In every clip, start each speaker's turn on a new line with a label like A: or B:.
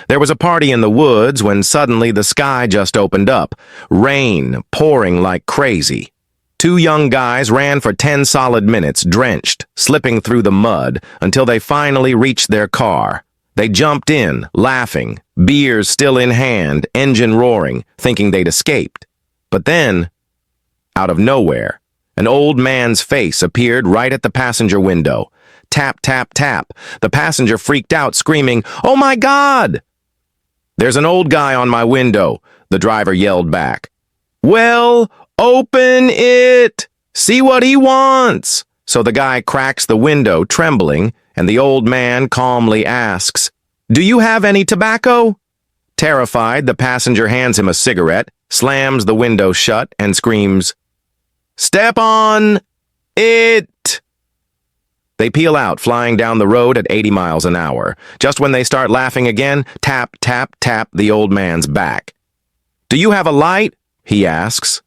A: There was a party in the woods when suddenly the sky just opened up, rain pouring like crazy. Two young guys ran for 10 solid minutes, drenched, slipping through the mud, until they finally reached their car. They jumped in, laughing, beers still in hand, engine roaring, thinking they'd escaped. But then, out of nowhere, an old man's face appeared right at the passenger window. Tap, tap, tap. The passenger freaked out, screaming, "Oh my God!" "There's an old guy on my window," the driver yelled back. "Well, open it! See what he wants!" So the guy cracks the window, trembling, and the old man calmly asks, "Do you have any tobacco?" Terrified, the passenger hands him a cigarette, slams the window shut, and screams, "Step on it!" They peel out, flying down the road at 80 miles an hour. Just when they start laughing again, tap, tap, tap the old man's back. "Do you have a light?" he asks.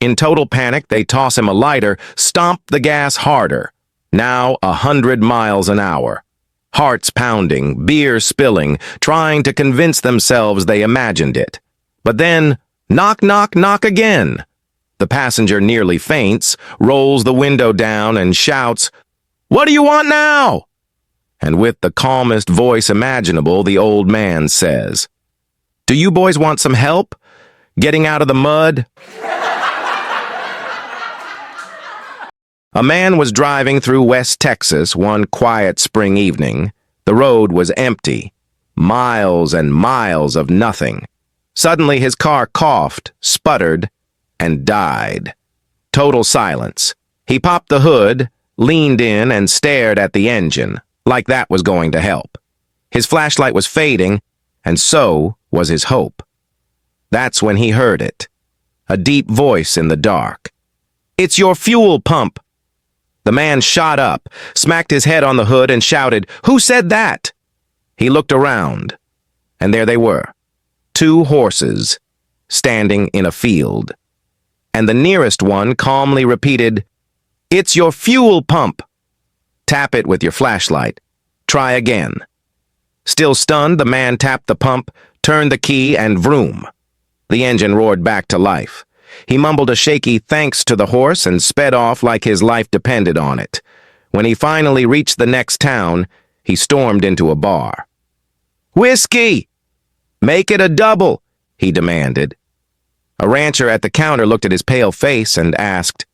A: In total panic, they toss him a lighter, stomp the gas harder. Now 100 miles an hour. Hearts pounding, beer spilling, trying to convince themselves they imagined it. But then, knock, knock, knock again. The passenger nearly faints, rolls the window down, and shouts, "What do you want now?" And with the calmest voice imaginable, the old man says, "Do you boys want some help getting out of the mud?" A man was driving through West Texas one quiet spring evening. The road was empty, miles and miles of nothing. Suddenly his car coughed, sputtered, and died. Total silence. He popped the hood, leaned in, and stared at the engine, like that was going to help. His flashlight was fading, and so was his hope. That's when he heard it. A deep voice in the dark. "It's your fuel pump!" The man shot up, smacked his head on the hood, and shouted, "Who said that?" He looked around, and there they were. Two horses, standing in a field. And the nearest one calmly repeated, "It's your fuel pump." Tap it with your flashlight. Try again. Still stunned, the man tapped the pump, turned the key, and vroom. The engine roared back to life. He mumbled a shaky thanks to the horse and sped off like his life depended on it. When he finally reached the next town, he stormed into a bar. "Whiskey! Make it a double," he demanded. A rancher at the counter looked at his pale face and asked,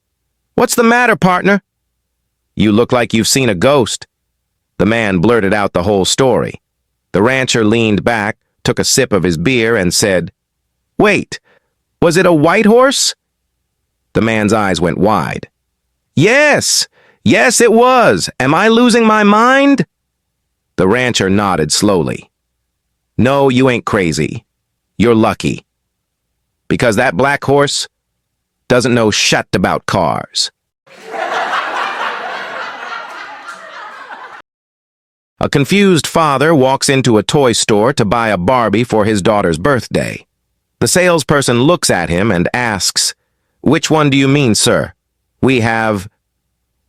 A: "What's the matter, partner?" "You look like you've seen a ghost." The man blurted out the whole story. The rancher leaned back, took a sip of his beer, and said, "Wait, was it a white horse?" The man's eyes went wide. Yes, it was. Am I losing my mind?" The rancher nodded slowly. "No, you ain't crazy. You're lucky. Because that black horse doesn't know shit about cars." A confused father walks into a toy store to buy a Barbie for his daughter's birthday. The salesperson looks at him and asks, "Which one do you mean, sir?" "We have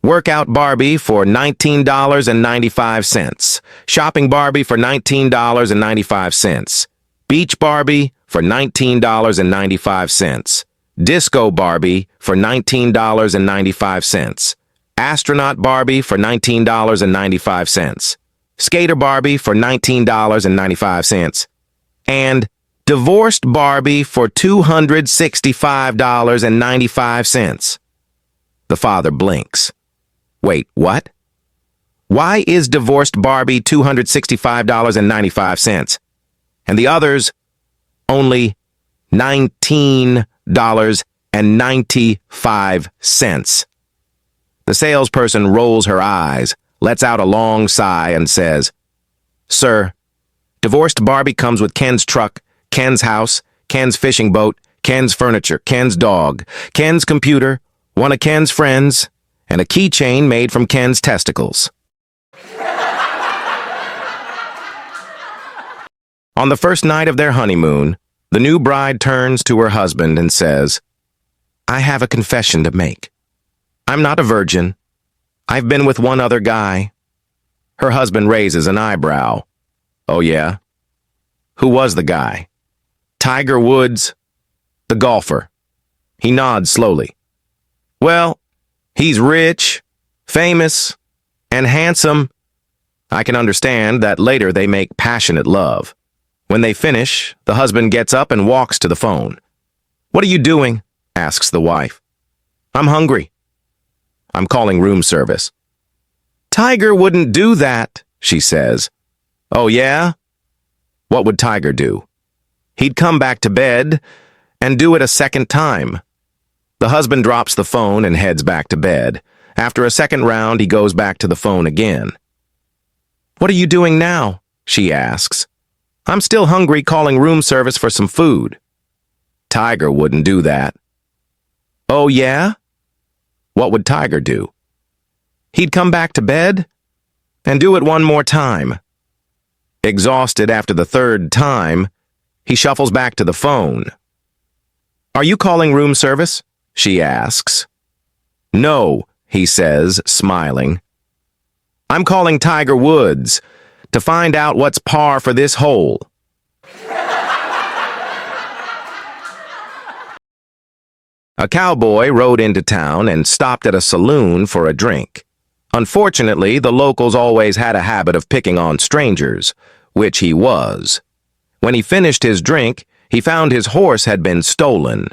A: Workout Barbie for $19.95, Shopping Barbie for $19.95, Beach Barbie for $19.95, Disco Barbie for $19.95, Astronaut Barbie for $19.95, Skater Barbie for $19.95, and Divorced Barbie for $265.95. The father blinks. Wait, what? Why is Divorced Barbie $265.95? And the others only $19.95? The salesperson rolls her eyes, lets out a long sigh, and says, "Sir, Divorced Barbie comes with Ken's truck, Ken's house, Ken's fishing boat, Ken's furniture, Ken's dog, Ken's computer, one of Ken's friends, and a keychain made from Ken's testicles." On the first night of their honeymoon, the new bride turns to her husband and says, "I have a confession to make. I'm not a virgin. I've been with one other guy. Her husband raises an eyebrow. Oh yeah? Who was the guy? Tiger Woods, the golfer. He nods slowly. Well, he's rich, famous, and handsome. I can understand that later they make passionate love. When they finish, the husband gets up and walks to the phone. What are you doing? Asks the wife. I'm hungry. I'm calling room service. Tiger wouldn't do that, she says. Oh yeah? What would Tiger do? He'd come back to bed and do it a second time. The husband drops the phone and heads back to bed. After a second round, he goes back to the phone again. What are you doing now? She asks. I'm still hungry, calling room service for some food. Tiger wouldn't do that. Oh yeah? What would Tiger do? He'd come back to bed and do it one more time. Exhausted after the third time, he shuffles back to the phone. Are you calling room service? She asks. No, he says, smiling. I'm calling Tiger Woods to find out what's par for this hole. A cowboy rode into town and stopped at a saloon for a drink. Unfortunately, the locals always had a habit of picking on strangers, which he was. When he finished his drink, he found his horse had been stolen.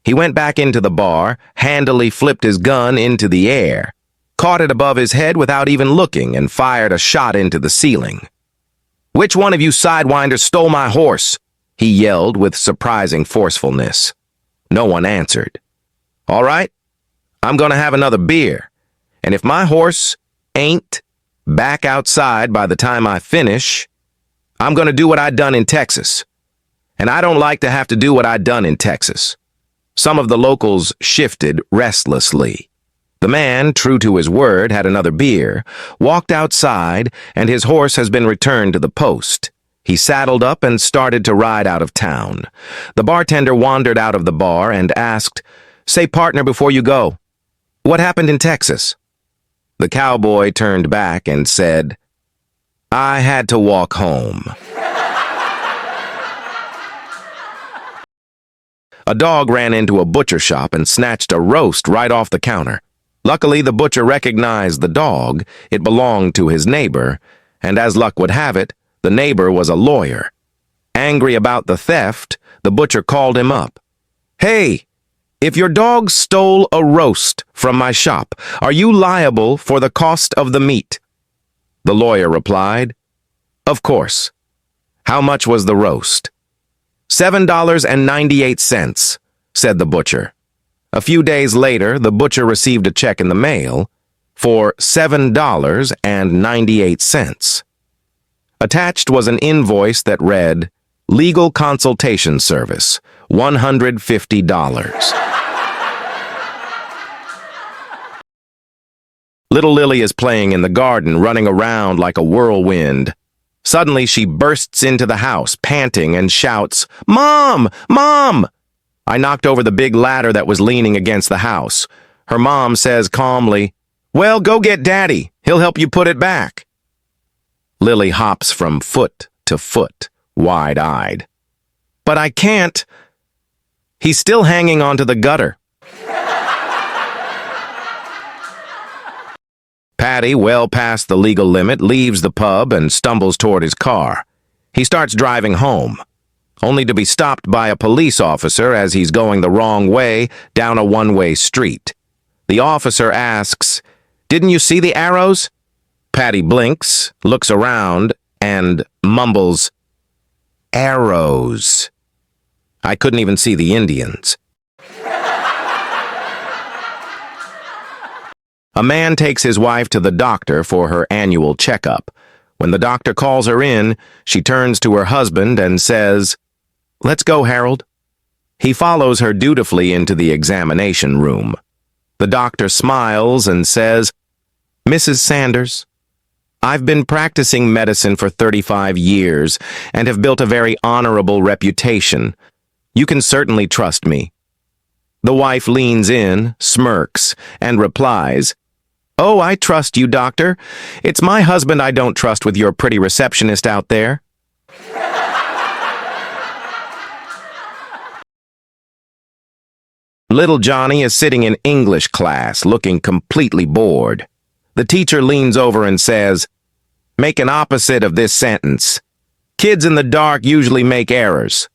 A: He went back into the bar, handily flipped his gun into the air, caught it above his head without even looking, and fired a shot into the ceiling. Which one of you sidewinders stole my horse? He yelled with surprising forcefulness. No one answered. All right, I'm gonna have another beer, and if my horse ain't back outside by the time I finish, I'm gonna do what I done in Texas. And I don't like to have to do what I done in Texas. Some of the locals shifted restlessly. The man, true to his word, had another beer, walked outside, and his horse has been returned to the post. He saddled up and started to ride out of town. The bartender wandered out of the bar and asked, Say, partner, before you go, what happened in Texas? The cowboy turned back and said, I had to walk home. A dog ran into a butcher shop and snatched a roast right off the counter. Luckily, the butcher recognized the dog. It belonged to his neighbor, and as luck would have it, the neighbor was a lawyer. Angry about the theft, the butcher called him up. Hey, if your dog stole a roast from my shop, are you liable for the cost of the meat? The lawyer replied, Of course. How much was the roast? $7.98, said the butcher. A few days later, the butcher received a check in the mail for $7.98. Attached was an invoice that read, Legal Consultation Service, $150. Little Lily is playing in the garden, running around like a whirlwind. Suddenly, she bursts into the house, panting, and shouts, Mom! Mom! I knocked over the big ladder that was leaning against the house. Her mom says calmly, Well, go get Daddy. He'll help you put it back. Lily hops from foot to foot, wide-eyed. But I can't. He's still hanging onto the gutter. Patty, well past the legal limit, leaves the pub and stumbles toward his car. He starts driving home, only to be stopped by a police officer as he's going the wrong way down a one-way street. The officer asks, Didn't you see the arrows? Patty blinks, looks around, and mumbles, Arrows. I couldn't even see the Indians. A man takes his wife to the doctor for her annual checkup. When the doctor calls her in, she turns to her husband and says, Let's go, Harold. He follows her dutifully into the examination room. The doctor smiles and says, Mrs. Sanders, I've been practicing medicine for 35 years and have built a very honorable reputation. You can certainly trust me. The wife leans in, smirks, and replies, Oh, I trust you, doctor. It's my husband I don't trust with your pretty receptionist out there. Little Johnny is sitting in English class, looking completely bored. The teacher leans over and says, "Make an opposite of this sentence. Kids in the dark usually make errors."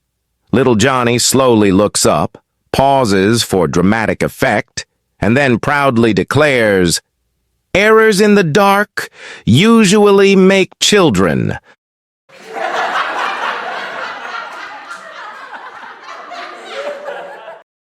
A: Little Johnny slowly looks up, pauses for dramatic effect, and then proudly declares, "Errors in the dark usually make children."